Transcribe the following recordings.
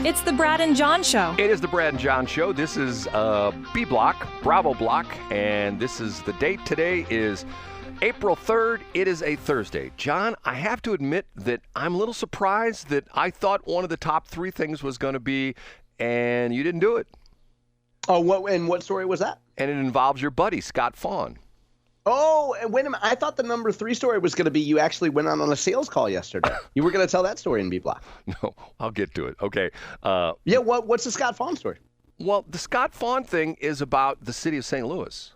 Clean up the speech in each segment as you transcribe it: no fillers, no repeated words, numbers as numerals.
It's the Brad and John Show. It is the Brad and John Show. This is B Block, Bravo Block, and this is the date. Today is April 3rd. It is a Thursday. John, I have to admit that I'm a little surprised that I thought one of the top three things was going to be, and you didn't do it. Oh, what story was that? And it involves your buddy, Scott Faughn. Oh, wait a minute. I thought the number 3 story was going to be you actually went on a sales call yesterday. You were going to tell that story in B Block. No, I'll get to it. Okay. Yeah, what's the Scott Faughn story? Well, the Scott Faughn thing is about the city of St. Louis.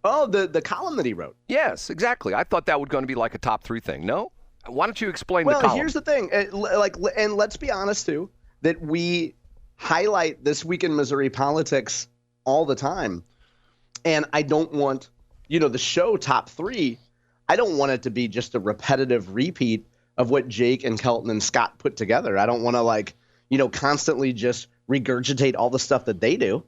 Oh, the column that he wrote. Yes, exactly. I thought that was going to be like a top 3 thing. No? Why don't you explain the column? Well, here's the thing. And let's be honest, too, that we highlight This Week in Missouri Politics all the time. And I don't want, the show Top 3, I don't want it to be just a repetitive repeat of what Jake and Kelton and Scott put together. I don't want to, constantly just regurgitate all the stuff that they do.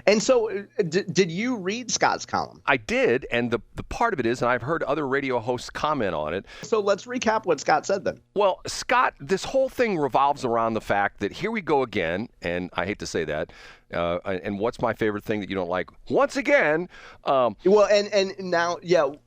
And so did you read Scott's column? I did, and the part of it is, and I've heard other radio hosts comment on it. So let's recap what Scott said then. Well, Scott, this whole thing revolves around the fact that here we go again, and I hate to say that, and what's my favorite thing that you don't like? Once again. Well, and now,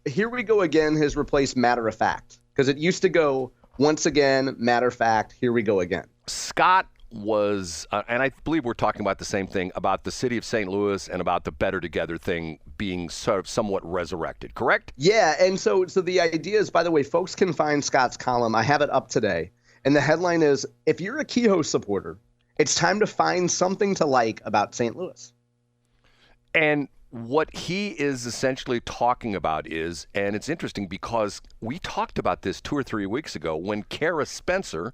here we go again has replaced matter of fact, because it used to go, once again, matter of fact, here we go again. Scott was, and I believe we're talking about the same thing, about the city of St. Louis and about the Better Together thing being sort of somewhat resurrected, correct? Yeah, and so the idea is, by the way, folks can find Scott's column. I have it up today. And the headline is, if you're a Kehoe supporter, it's time to find something to like about St. Louis. And what he is essentially talking about is, and it's interesting because we talked about this 2 or 3 weeks ago when Cara Spencer,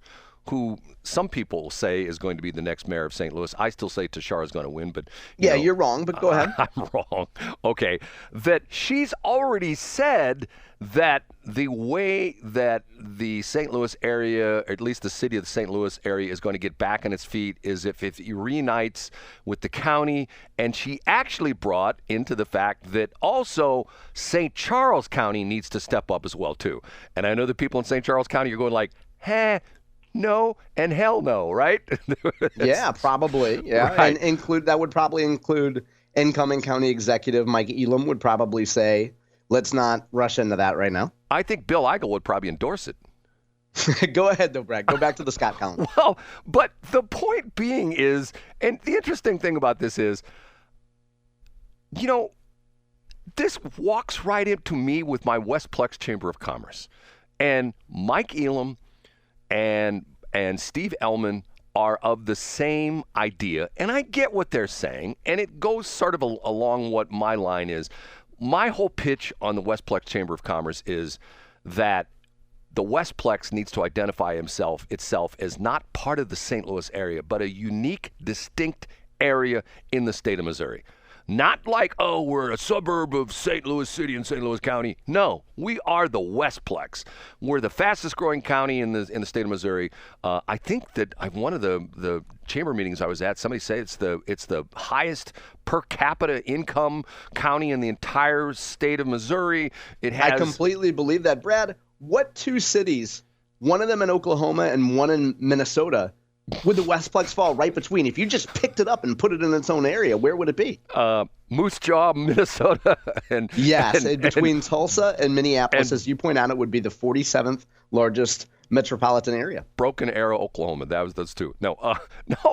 who some people say is going to be the next mayor of St. Louis. I still say Tashara is going to win, but you're wrong, but go ahead. I'm wrong. Okay. That she's already said that the way that the St. Louis area, or at least the city of the St. Louis area, is going to get back on its feet is if it reunites with the county. And she actually brought into the fact that also St. Charles County needs to step up as well, too. And I know the people in St. Charles County are going like, no and hell no, right? Yeah, probably. Yeah, right. And that would probably include incoming county executive Mike Elam would probably say, let's not rush into that right now. I think Bill Eigel would probably endorse it. Go ahead, though, Brad. Go back to the Scott column. Well, but the point being is, and the interesting thing about this is, this walks right into me with my Westplex Chamber of Commerce. And Mike Elam and Steve Ellman are of the same idea, and I get what they're saying, and it goes sort of along what my line is. My whole pitch on the Westplex Chamber of Commerce is that the Westplex needs to identify itself as not part of the St. Louis area, but a unique, distinct area in the state of Missouri. Not like, we're a suburb of St. Louis City and St. Louis County. No, we are the Westplex. We're the fastest growing county in the state of Missouri. I think that one of the chamber meetings I was at, somebody said it's the highest per capita income county in the entire state of Missouri. I completely believe that. Brad, what 2 cities, one of them in Oklahoma and one in Minnesota, would the Westplex fall right between? If you just picked it up and put it in its own area, where would it be? Moose Jaw, Minnesota. Between Tulsa and Minneapolis, as you point out, it would be the 47th largest metropolitan area. Broken Arrow, Oklahoma. That was those 2. No,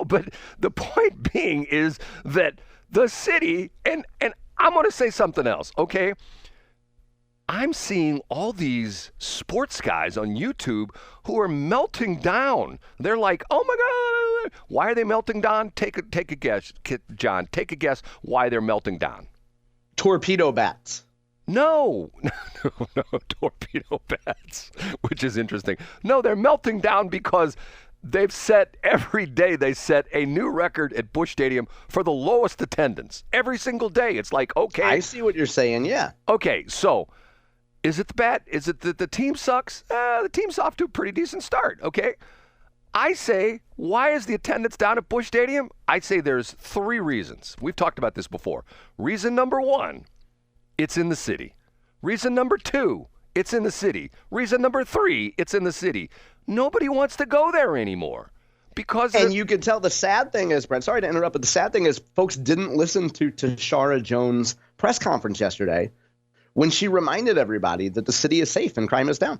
but the point being is that the city, and I'm going to say something else, okay? I'm seeing all these sports guys on YouTube who are melting down. They're like, oh my God, why are they melting down? Take a guess, John. Take a guess why they're melting down. Torpedo bats. No, torpedo bats, which is interesting. No, they're melting down because every day they set a new record at Busch Stadium for the lowest attendance. Every single day. It's like, okay. I see what you're saying, yeah. Okay, so is it the bat? Is it that the team sucks? The team's off to a pretty decent start, okay? I say, why is the attendance down at Busch Stadium? I say there's 3 reasons. We've talked about this before. Reason number 1, it's in the city. Reason number 2, it's in the city. Reason number 3, it's in the city. Nobody wants to go there anymore And you could tell the sad thing is, Brett, sorry to interrupt, but the sad thing is folks didn't listen to Tashara Jones' press conference yesterday when she reminded everybody that the city is safe and crime is down.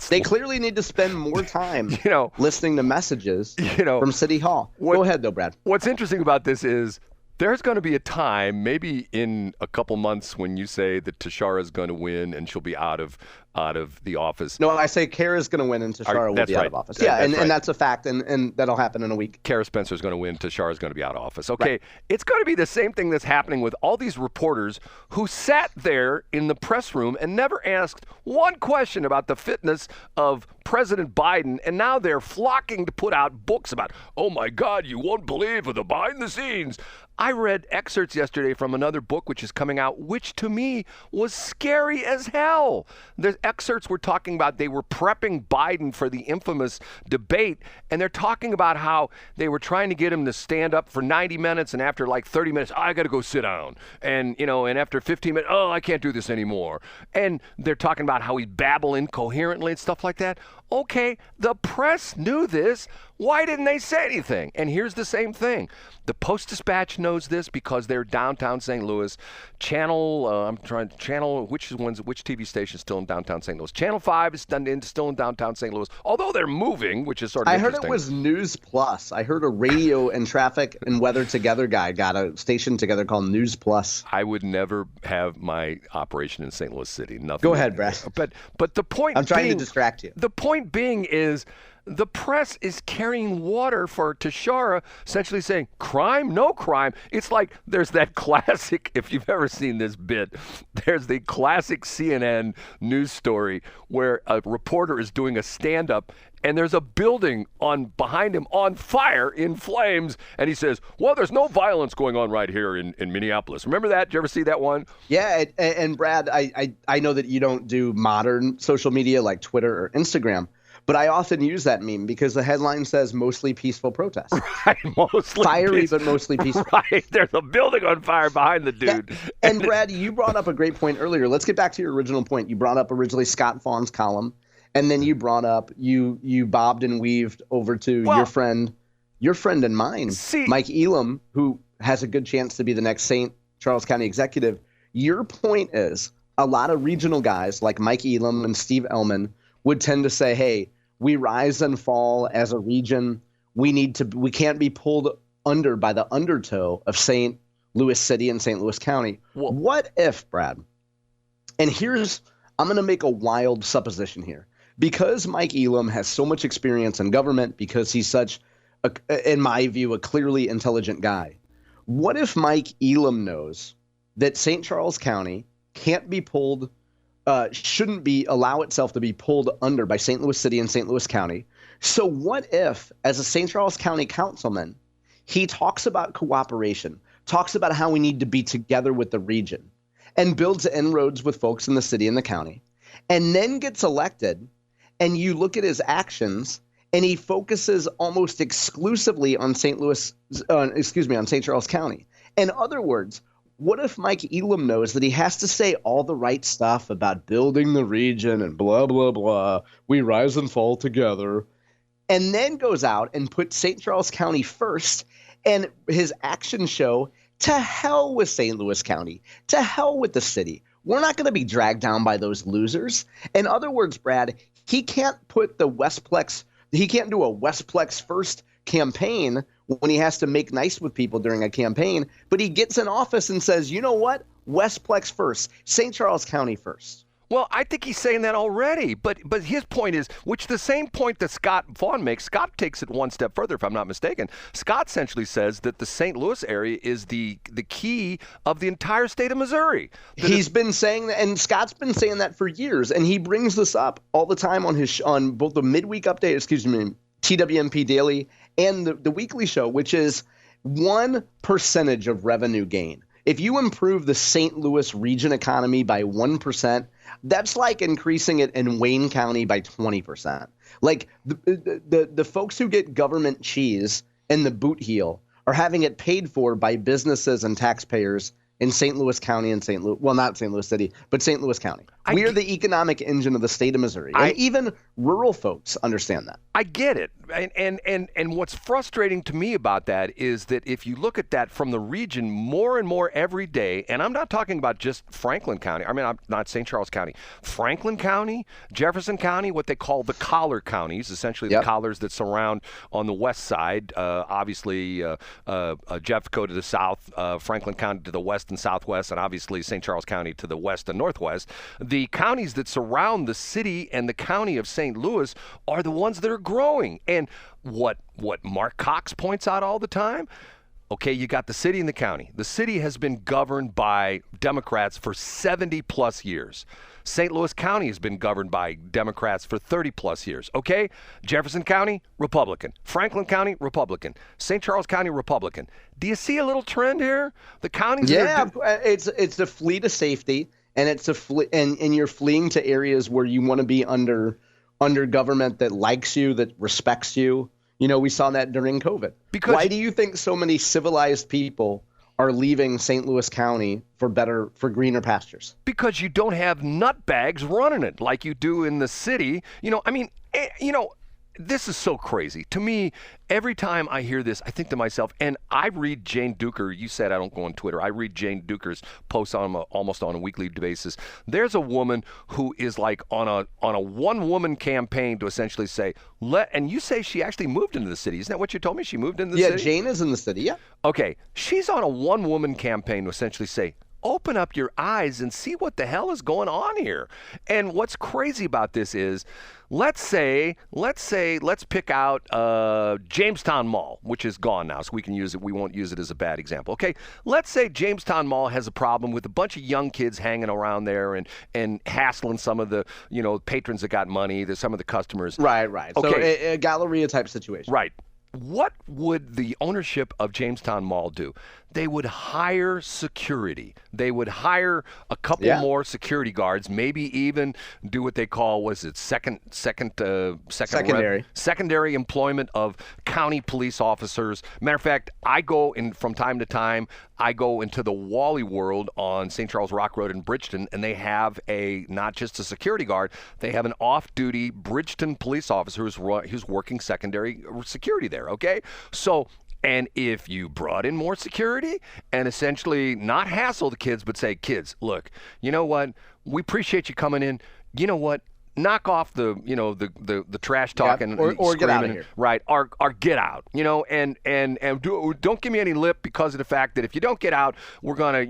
They clearly need to spend more time listening to messages from City Hall. Go ahead, though, Brad. What's interesting about this is there's going to be a time, maybe in a couple months, when you say that Tashara is going to win and she'll be out of the office. No, I say Cara's going to win and Tashara will be out of office. And that's a fact, and that'll happen in a week. Cara Spencer is going to win. Tashara is going to be out of office. Okay, right. It's going to be the same thing that's happening with all these reporters who sat there in the press room and never asked one question about the fitness of President Biden, and now they're flocking to put out books about, oh my God, you won't believe the behind the scenes. I read excerpts yesterday from another book which is coming out, which to me was scary as hell. The excerpts were talking about they were prepping Biden for the infamous debate, and they're talking about how they were trying to get him to stand up for 90 minutes, and after like 30 minutes, I got to go sit down. And, and after 15 minutes, I can't do this anymore. And they're talking about how he's babbling incoherently and stuff like that. Okay, the press knew this. Why didn't they say anything? And here's the same thing. The Post-Dispatch knows this because they're downtown St. Louis. Channel, which TV station is still in downtown St. Louis? Channel 5 is still in downtown St. Louis, although they're moving, which is sort of interesting. I heard it was News Plus. I heard a radio and traffic and weather together guy got a station together called News Plus. I would never have my operation in St. Louis City. Nothing. Go ahead, Brad. But the point I'm trying to distract you. The point being is the press is carrying water for Tashara, essentially saying, crime, no crime. It's like there's that classic, if you've ever seen this bit, there's the classic CNN news story where a reporter is doing a stand-up and there's a building behind him on fire, in flames, and he says, well, there's no violence going on right here in Minneapolis. Remember that? Did you ever see that one? Yeah, and Brad, I know that you don't do modern social media like Twitter or Instagram, but I often use that meme because the headline says mostly peaceful protest. Right, mostly fiery, but mostly peaceful. Right, there's a building on fire behind the dude. Yeah. And Brad, you brought up a great point earlier. Let's get back to your original point. You brought up originally Scott Faughn's column, and then you brought up you bobbed and weaved over to your friend and mine, Mike Elam, who has a good chance to be the next St. Charles County executive. Your point is a lot of regional guys like Mike Elam and Steve Elman would tend to say, hey, we rise and fall as a region. We can't be pulled under by the undertow of St. Louis City and St. Louis County. Well, what if, Brad, and I'm going to make a wild supposition here. Because Mike Elam has so much experience in government, because he's such, in my view, a clearly intelligent guy, what if Mike Elam knows that St. Charles County can't be pulled shouldn't allow itself to be pulled under by St. Louis City and St. Louis County. So what if, as a St. Charles County councilman, he talks about cooperation, talks about how we need to be together with the region, and builds inroads with folks in the city and the county, and then gets elected, and you look at his actions, and he focuses almost exclusively on St. Charles County. In other words, what if Mike Elam knows that he has to say all the right stuff about building the region and blah, blah, blah, we rise and fall together, and then goes out and puts St. Charles County first, and his actions show, to hell with St. Louis County, to hell with the city. We're not going to be dragged down by those losers. In other words, Brad, he can't put he can't do a Westplex first campaign when he has to make nice with people during a campaign, but he gets in office and says, you know what? Westplex first, St. Charles County first. Well, I think he's saying that already, but his point is, which the same point that Scott Faughn makes, Scott takes it one step further, if I'm not mistaken. Scott essentially says that the St. Louis area is the key of the entire state of Missouri. He's been saying that, and Scott's been saying that for years, and he brings this up all the time on both the midweek update, TWMP Daily, and the weekly show, which is 1% of revenue gain. If you improve the St. Louis region economy by 1%, that's like increasing it in Wayne County by 20%. Like the folks who get government cheese in the boot heel are having it paid for by businesses and taxpayers in St. Louis County and not St. Louis City, but St. Louis County. We are the economic engine of the state of Missouri. And even rural folks understand that. I get it. and what's frustrating to me about that is that if you look at that from the region more and more every day, and I'm not talking about just Franklin County. I mean, I'm not St. Charles County. Franklin County, Jefferson County, what they call the collar counties, essentially the collars that surround on the west side, obviously Jeffco to the south, Franklin County to the west and southwest, and obviously St. Charles County to the west and northwest. The counties that surround the city and the county of St. Louis are the ones that are growing. And what Mark Cox points out all the time, okay, you got the city and the county. The city has been governed by Democrats for 70 plus years. St. Louis County has been governed by Democrats for 30 plus years. Okay, Jefferson County, Republican. Franklin County, Republican. St. Charles County, Republican. Do you see a little trend here? The counties. Yeah, it's to flee to safety, and it's to flee, and you're fleeing to areas where you want to be under government that likes you, that respects you. You know, we saw that during COVID. Why do you think so many civilized people are leaving St. Louis County for greener pastures? Because you don't have nutbags running it like you do in the city. You know, I mean, this is so crazy. To me, every time I hear this, I think to myself, and I read Jane Duker. You said I don't go on Twitter. I read Jane Duker's posts almost on a weekly basis. There's a woman who is like on a one-woman campaign to essentially say, and you say she actually moved into the city. Isn't that what you told me? She moved into the city? Yeah, Jane is in the city, yeah. Okay, she's on a one-woman campaign to essentially say, open up your eyes and see what the hell is going on here. And what's crazy about this is, let's pick out Jamestown Mall, which is gone now, so we can use it. We won't use it as a bad example. Okay, let's say Jamestown Mall has a problem with a bunch of young kids hanging around there and hassling some of the patrons that got money. There's some of the customers. Right. Okay. So a Galleria type situation. Right. What would the ownership of Jamestown Mall do? They would hire security. They would hire a couple more security guards, maybe even do what they call, secondary employment of county police officers. Matter of fact, I go in from time to time. I go into the Wally World on St. Charles Rock Road in Bridgeton, and they have not just a security guard, they have an off-duty Bridgeton police officer who's working secondary security there, okay? So, and if you brought in more security and essentially not hassle the kids, but say, kids, look, you know what? We appreciate you coming in. You know what? Knock off the trash talking or get out of here. Right, or get out. And don't give me any lip because of the fact that if you don't get out, we're gonna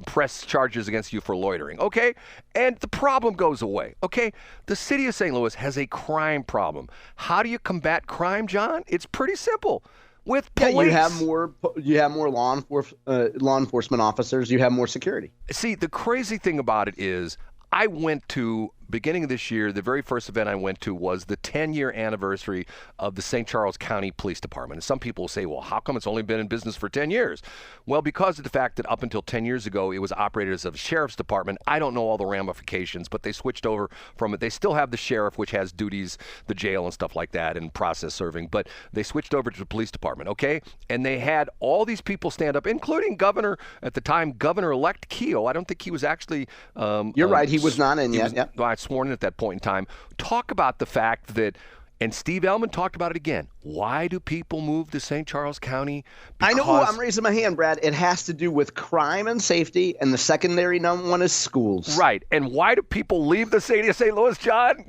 press charges against you for loitering. Okay, and the problem goes away. Okay, the city of St. Louis has a crime problem. How do you combat crime, John? It's pretty simple. With police. Yeah, you have more law enforcement officers. You have more security. See, the crazy thing about it is, I went to, beginning of this year, the very first event I went to was the 10-year anniversary of the St. Charles County Police Department. And some people will say, well, how come it's only been in business for 10 years? Well, because of the fact that up until 10 years ago, it was operated as a sheriff's department. I don't know all the ramifications, but they switched over from it. They still have the sheriff, which has duties, the jail and stuff like that, and process serving, but they switched over to the police department, okay? And they had all these people stand up, including Governor-elect Kehoe. I don't think he was actually... You're right, he was not in yet. Yeah. Sworn in at that point in time. Talk about the fact that, and Steve Elam talked about it again, why do people move to St. Charles County? I know, I'm raising my hand, Brad. It has to do with crime and safety, and the secondary one is schools. Right. And why do people leave the city of St. Louis, John?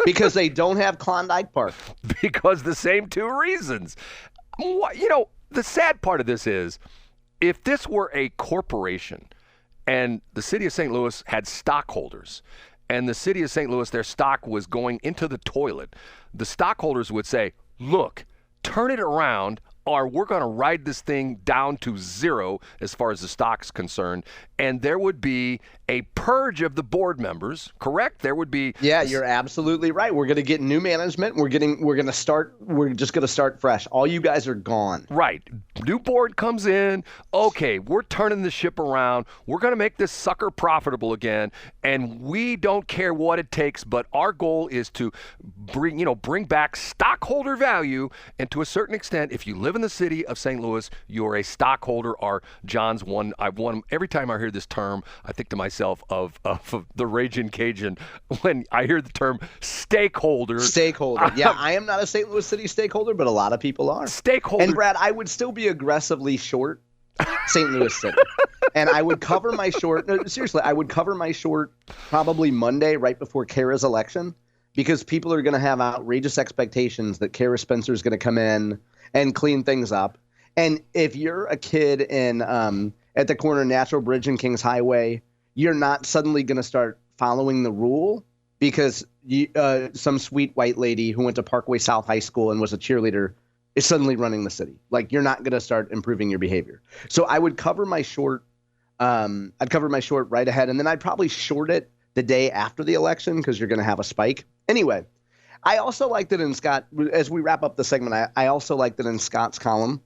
Because they don't have Klondike Park. Because the same two reasons. The sad part of this is, if this were a corporation and the city of St. Louis had stockholders, and the city of St. Louis, their stock was going into the toilet, the stockholders would say, look, turn it around, or we're going to ride this thing down to zero as far as the stock's concerned. And there would be a purge of the board members, correct? There would be. Yeah, you're absolutely right. We're going to get new management. We're just going to start fresh. All you guys are gone. Right. New board comes in. Okay, we're turning the ship around. We're going to make this sucker profitable again. And we don't care what it takes, but our goal is to bring back stockholder value. And to a certain extent, if you live live in the city of St. Louis, you're a stockholder, or John's one. I've won. Every time I hear this term, I think to myself of the Raging Cajun when I hear the term stakeholder. Stakeholder. Yeah, I am not a St. Louis City stakeholder, but a lot of people are. Stakeholder. And Brad, I would still be aggressively short St. Louis City. And I would cover my short. No, seriously, I would cover my short probably Monday right before Cara's election, because people are going to have outrageous expectations that Cara Spencer is going to come in and clean things up. And if you're a kid in at the corner of Natural Bridge and Kings Highway, you're not suddenly going to start following the rule because some sweet white lady who went to Parkway South High School and was a cheerleader is suddenly running the city. Like, you're not going to start improving your behavior. So I would cover my short. I'd cover my short right ahead, and then I'd probably short it the day after the election because you're going to have a spike. Anyway, I also liked it in Scott, as we wrap up the segment, I also liked it in Scott's column,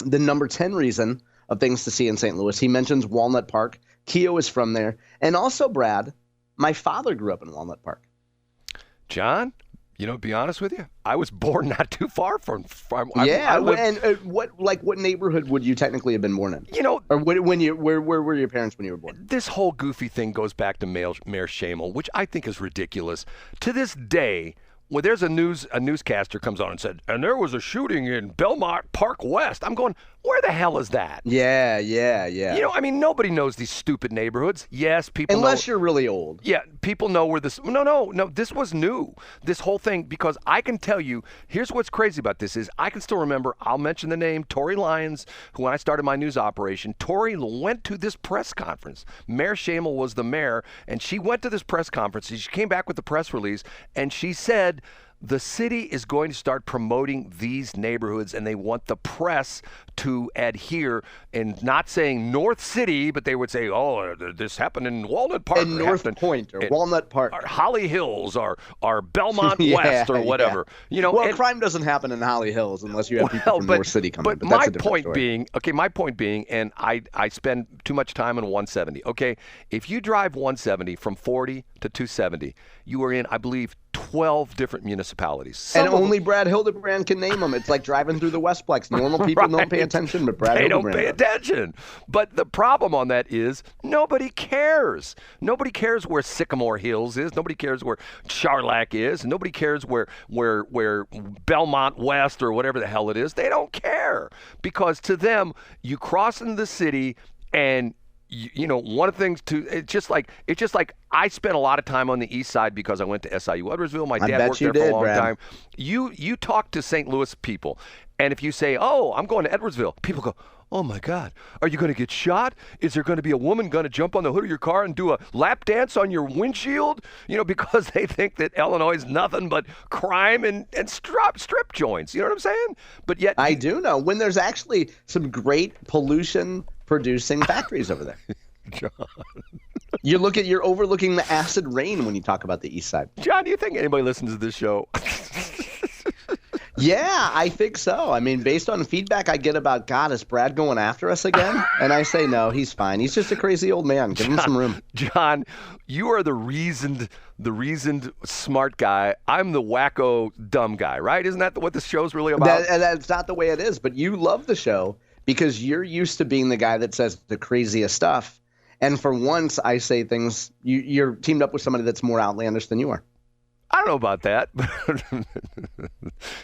the number 10 reason of things to see in St. Louis. He mentions Walnut Park. Kehoe is from there. And also, Brad, my father grew up in Walnut Park. John, to be honest with you, I was born not too far from. What neighborhood would you technically have been born in? Or where were your parents when you were born? This whole goofy thing goes back to Mayor Shamel, which I think is ridiculous. To this day, when there's a newscaster comes on and said, and there was a shooting in Belmont Park West, I'm going, where the hell is that? Yeah. Nobody knows these stupid neighborhoods. Yes, people Unless you're really old. Yeah, people know where this. No, this was new. This whole thing, because I can tell you, here's what's crazy about this is I can still remember, I'll mention the name, Tory Lyons, who when I started my news operation, Tory went to this press conference. Mayor Shamel was the mayor, and she went to this press conference. She came back with the press release, and she said, the city is going to start promoting these neighborhoods, and they want the press to adhere and not saying North City, but they would say, oh, this happened in Walnut Park. And North Point or Walnut Park. Or Holly Hills or Belmont West or whatever. Yeah. Crime doesn't happen in Holly Hills unless you have people from North City coming. But my point being, and I spend too much time on 170. Okay, if you drive 170 from 40 to 270, you are in, I believe, 12 different municipalities. And only Brad Hildebrand can name them. It's like driving through the Westplex. Normal people don't pay attention, but Brad Hildebrand don't pay attention. But the problem on that is nobody cares. Nobody cares where Sycamore Hills is. Nobody cares where Charlac is. Nobody cares where Belmont West or whatever the hell it is. They don't care, because to them, you cross into the city and one of the things it's just like I spent a lot of time on the east side because I went to SIU Edwardsville. My dad worked there for a long time. You talk to St. Louis people, and if you say, oh, I'm going to Edwardsville, people go, oh my God, are you going to get shot? Is there going to be a woman going to jump on the hood of your car and do a lap dance on your windshield? Because they think that Illinois is nothing but crime and strip joints. You know what I'm saying? But yet I do know when there's actually some great pollution producing factories over there. John. You're overlooking the acid rain when you talk about the east side. John, do you think anybody listens to this show? Yeah, I think so. I mean, based on feedback I get about, God, is Brad going after us again? And I say, no, he's fine. He's just a crazy old man. Give him some room. John, you are the reasoned smart guy. I'm the wacko dumb guy, right? Isn't that what the show's really about? That's not the way it is, but you love the show because you're used to being the guy that says the craziest stuff. And for once, I say things, you're teamed up with somebody that's more outlandish than you are. I don't know about that.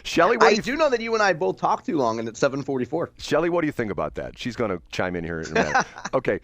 Shelley, I do know that you and I both talk too long, and it's 7:44. Shelley, what do you think about that? She's going to chime in here in a minute. Okay.